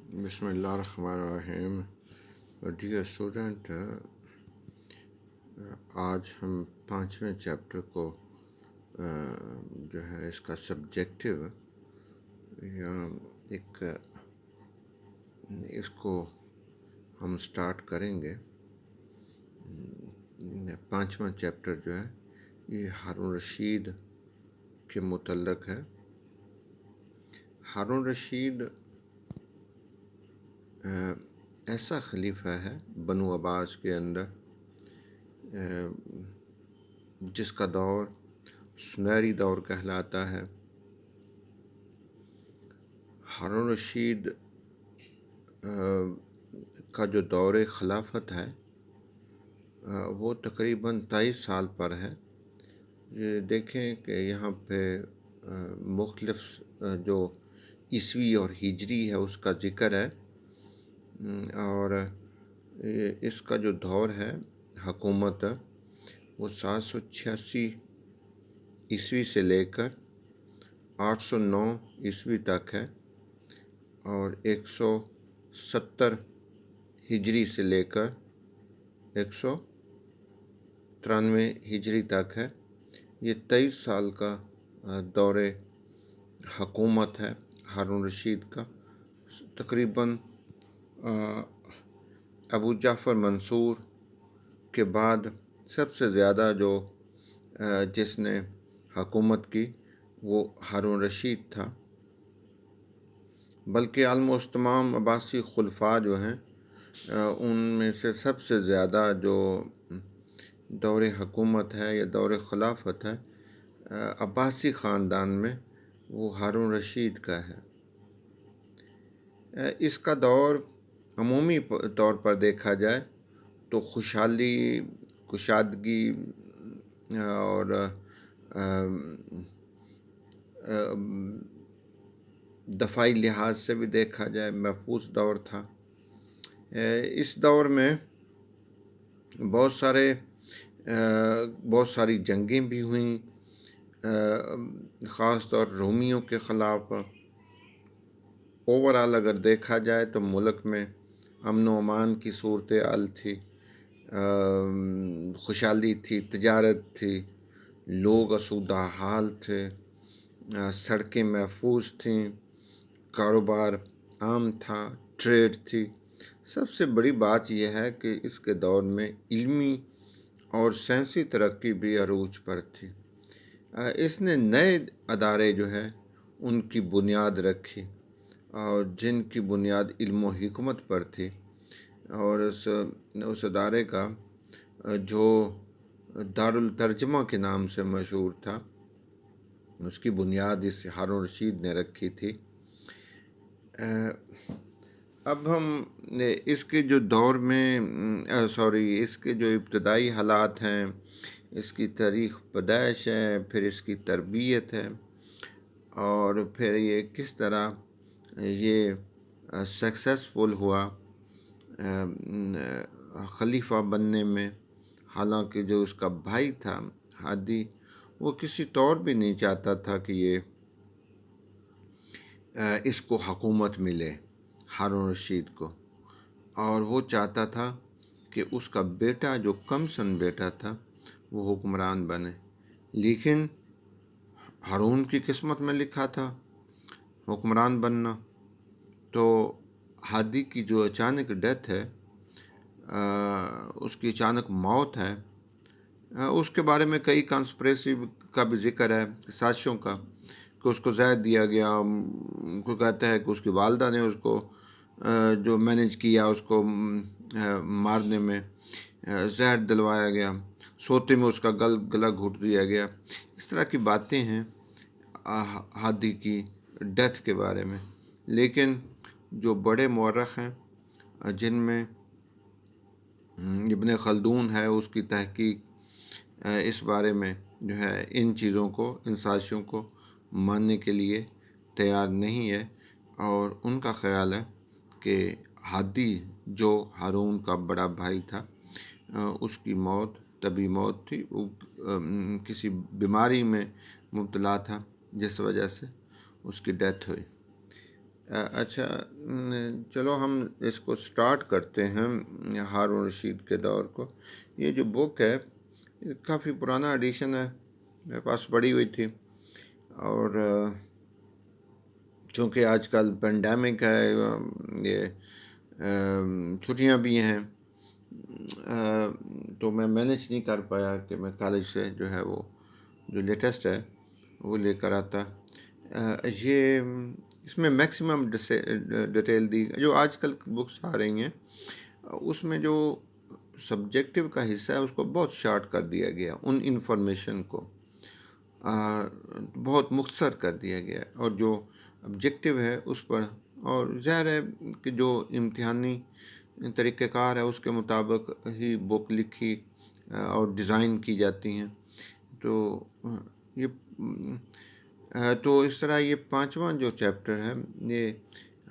بسم اللہ الرحمن الرحیم. ڈیئر اسٹوڈنٹ، آج ہم 5ویں چیپٹر کو جو ہے اس کا سبجیکٹو یا ایک اس کو ہم سٹارٹ کریں گے. 5واں چیپٹر جو ہے یہ ہارون رشید کے متعلق ہے. ہارون رشید ایسا خلیفہ ہے بنو عباس کے اندر جس کا دور سنہری دور کہلاتا ہے. ہارون رشید کا جو دور خلافت ہے وہ تقریباً 23 سال پر ہے. یہ دیکھیں کہ یہاں پہ مختلف جو عیسوی اور ہجری ہے اس کا ذکر ہے، اور اس کا جو دور ہے حکومت وہ 786 عیسوی سے لے کر 809 عیسوی تک ہے، اور 170 ہجری سے لے کر 193 ہجری تک ہے. یہ 23 سال کا دور حکومت ہے ہارون رشید کا. تقریباً ابو جعفر منصور کے بعد سب سے زیادہ جو جس نے حکومت کی وہ ہارون رشید تھا، بلکہ آلموسٹ تمام عباسی خلفاء جو ہیں ان میں سے سب سے زیادہ جو دور حکومت ہے یا دور خلافت ہے عباسی خاندان میں وہ ہارون رشید کا ہے. اس کا دور عمومی طور پر دیکھا جائے تو خوشحالی، کشادگی اور دفاعی لحاظ سے بھی دیکھا جائے محفوظ دور تھا. اس دور میں بہت ساری جنگیں بھی ہوئیں، خاص طور رومیوں کے خلاف. اوورآل اگر دیکھا جائے تو ملک میں امن و امان کی صورتحال تھی، خوشحالی تھی، تجارت تھی، لوگ آسودہ حال تھے، سڑکیں محفوظ تھیں، کاروبار عام تھا، ٹریڈ تھی. سب سے بڑی بات یہ ہے کہ اس کے دور میں علمی اور سائنسی ترقی بھی عروج پر تھی. اس نے نئے ادارے جو ہے ان کی بنیاد رکھی، اور جن کی بنیاد علم و حکمت پر تھی، اور اس ادارے کا جو دارالترجمہ کے نام سے مشہور تھا اس کی بنیاد اس ہارون رشید نے رکھی تھی. اب ہم اس کے جو دور میں اس کے جو ابتدائی حالات ہیں، اس کی تاریخ پیدائش ہے، پھر اس کی تربیت ہے، اور پھر یہ کس طرح یہ سکسیسفل ہوا خلیفہ بننے میں. حالانکہ جو اس کا بھائی تھا ہادی وہ کسی طور بھی نہیں چاہتا تھا کہ یہ اس کو حکومت ملے ہارون رشید کو، اور وہ چاہتا تھا کہ اس کا بیٹا جو کم سن بیٹا تھا وہ حکمران بنے. لیکن ہارون کی قسمت میں لکھا تھا حکمران بننا. تو ہادی کی جو اچانک ڈیتھ ہے، اس کی اچانک موت ہے، اس کے بارے میں کئی کانسپریسی کا بھی ذکر ہے، سازشوں کا، کہ اس کو زہر دیا گیا. کو کہتا ہے کہ اس کی والدہ نے اس کو جو مینیج کیا اس کو مارنے میں، زہر دلوایا گیا، سوتے میں اس کا گلا گھونٹ دیا گیا. اس طرح کی باتیں ہیں ہادی کی ڈیتھ کے بارے میں. لیکن جو بڑے مورخ ہیں جن میں ابن خلدون ہے، اس کی تحقیق اس بارے میں جو ہے ان چیزوں کو، ان سازشوں کو ماننے کے لیے تیار نہیں ہے، اور ان کا خیال ہے کہ ہادی جو ہارون کا بڑا بھائی تھا اس کی موت طبی موت تھی. وہ کسی بیماری میں مبتلا تھا جس وجہ سے اس کی ڈیتھ ہوئی. اچھا، چلو ہم اس کو سٹارٹ کرتے ہیں، ہارون رشید کے دور کو۔ یہ جو بک ہے کافی پرانا ایڈیشن ہے، میرے پاس پڑی ہوئی تھی، اور چونکہ آج کل پینڈیمک ہے، یہ چھٹیاں بھی ہیں، تو میں مینیج نہیں کر پایا کہ میں کالج سے جو ہے وہ جو لیٹسٹ ہے وہ لے کر آتا۔ یہ اس میں میکسیمم ڈیٹیل دی، جو آج کل بکس آ رہی ہیں اس میں جو سبجیکٹو کا حصہ ہے اس کو بہت شارٹ کر دیا گیا، ان انفارمیشن کو بہت مختصر کر دیا گیا، اور جو آبجیکٹو ہے اس پر، اور ظاہر ہے کہ جو امتحانی طریقہ کار ہے اس کے مطابق ہی بک لکھی اور ڈیزائن کی جاتی ہیں۔ تو یہ تو اس طرح یہ 5واں جو چیپٹر ہے یہ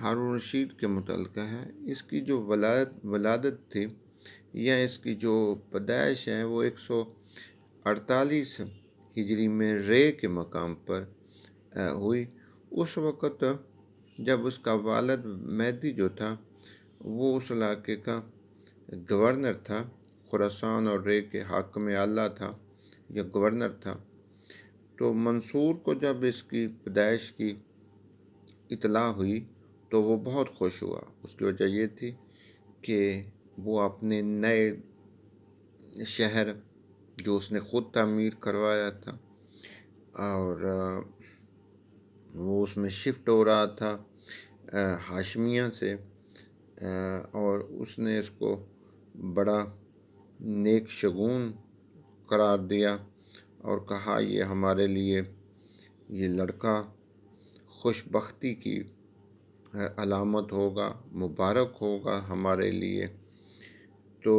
ہارون رشید کے متعلقہ ہے۔ اس کی جو ولادت تھی یا اس کی جو پیدائش ہے وہ 148 ہجری میں رے کے مقام پر ہوئی۔ اس وقت جب اس کا والد مہدی جو تھا وہ اس علاقے کا گورنر تھا، خراسان اور رے کے حاکم اعلیٰ تھا یا گورنر تھا، تو منصور کو جب اس کی پیدائش کی اطلاع ہوئی تو وہ بہت خوش ہوا۔ اس کی وجہ یہ تھی کہ وہ اپنے نئے شہر جو اس نے خود تعمیر کروایا تھا اور وہ اس میں شفٹ ہو رہا تھا ہاشمیہ سے، اور اس نے اس کو بڑا نیک شگون قرار دیا اور کہا یہ ہمارے لیے یہ لڑکا خوش بختی کی علامت ہوگا، مبارک ہوگا ہمارے لیے۔ تو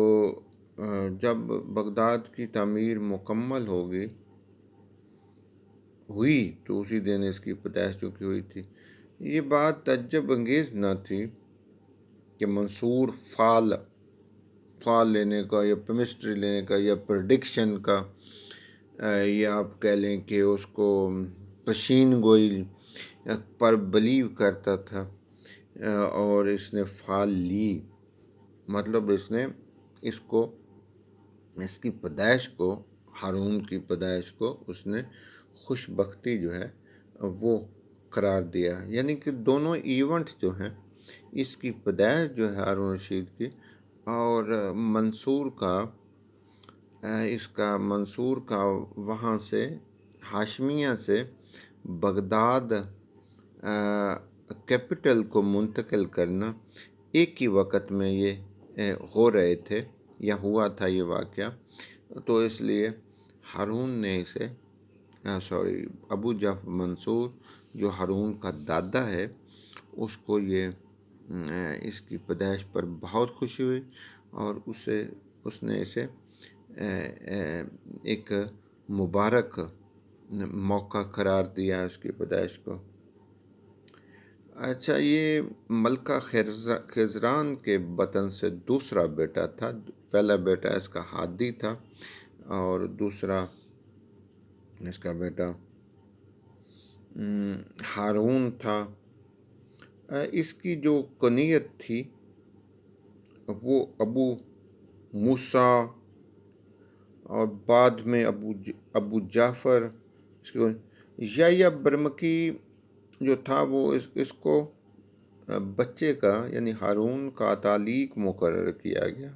جب بغداد کی تعمیر مکمل ہوئی تو اسی دن اس کی پیدائش چونکہ ہوئی تھی۔ یہ بات تعجب انگیز نہ تھی کہ منصور فال لینے کا یا کیمسٹری لینے کا یا پریڈکشن کا، یا آپ کہہ لیں کہ اس کو پشین گوئی پر بلیو کرتا تھا، اور اس نے فال لی، مطلب اس نے اس کی پیدائش کو، ہارون کی پیدائش کو اس نے خوش بختی جو ہے وہ قرار دیا۔ یعنی کہ دونوں ایونٹ جو ہیں، اس کی پیدائش جو ہے ہارون رشید کی، اور منصور کا وہاں سے ہاشمیہ سے بغداد کیپٹل کو منتقل کرنا ایک ہی وقت میں یہ ہو رہے تھے یا ہوا تھا یہ واقعہ۔ تو اس لیے ہارون نے اسے ابو جعفر منصور جو ہارون کا دادا ہے اس کو یہ اس کی پیدائش پر بہت خوشی ہوئی، اور اس نے اسے ایک مبارک موقع قرار دیا اس کی پیدائش کو۔ اچھا، یہ ملکہ خیزران کے بطن سے دوسرا بیٹا تھا۔ پہلا بیٹا اس کا ہادی تھا اور دوسرا اس کا بیٹا ہارون تھا۔ اس کی جو کنیت تھی وہ ابو موسیٰ اور بعد میں ابو جعفر، یا برمکی جو تھا وہ اس کو بچے کا یعنی ہارون کا تعلیق مقرر کیا گیا۔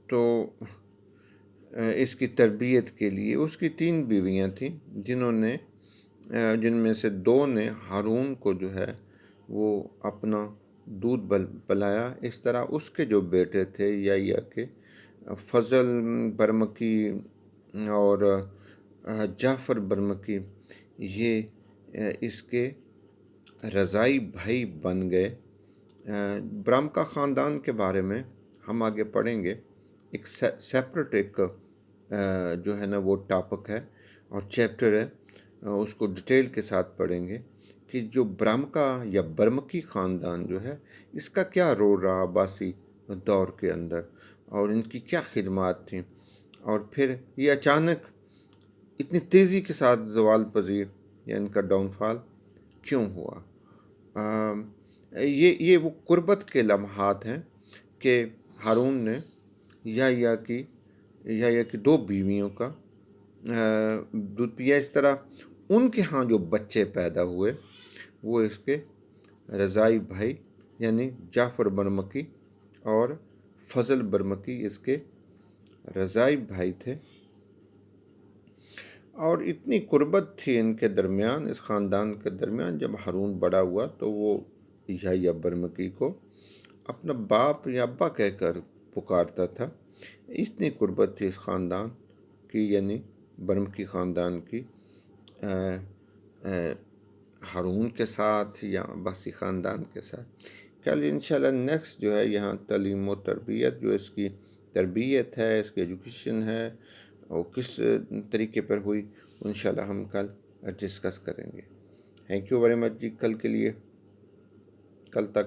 تو اس کی تربیت کے لیے اس کی 3 بیویاں تھیں، جن میں سے 2 نے ہارون کو جو ہے وہ اپنا دودھ پلایا۔ اس طرح اس کے جو بیٹے تھے یا کہ فضل برمکی اور جعفر برمکی، یہ اس کے رضائی بھائی بن گئے۔ برمکا خاندان کے بارے میں ہم آگے پڑھیں گے، ایک سیپریٹ جو ہے نا وہ ٹاپک ہے اور چیپٹر ہے، اس کو ڈیٹیل کے ساتھ پڑھیں گے کہ جو برمکا یا برمکی خاندان جو ہے اس کا کیا رول رہا عباسی دور کے اندر، اور ان کی کیا خدمات تھیں، اور پھر یہ اچانک اتنی تیزی کے ساتھ زوال پذیر یا ان کا ڈاؤن فال کیوں ہوا؟ یہ وہ قربت کے لمحات ہیں کہ ہارون نے یحییٰ کی 2 بیویوں کا دودھ پیا۔ اس طرح ان کے ہاں جو بچے پیدا ہوئے وہ اس کے رضائی بھائی یعنی جعفر برمکی اور فضل برمکی اس کے رضائی بھائی تھے، اور اتنی قربت تھی ان کے درمیان، اس خاندان کے درمیان۔ جب ہارون بڑا ہوا تو وہ یحییٰ برمکی کو اپنا باپ یا ابا کہہ کر پکارتا تھا۔ اتنی قربت تھی اس خاندان کی، یعنی برمکی خاندان کی ہارون کے ساتھ یا عباسی خاندان کے ساتھ۔ کل انشاءاللہ نیکسٹ جو ہے یہاں تعلیم و تربیت، جو اس کی تربیت ہے، اس کی ایجوکیشن ہے، وہ کس طریقے پر ہوئی، انشاءاللہ ہم کل ڈسکس کریں گے۔ تھینک یو ویری مچ جی، کل کے لیے، کل تک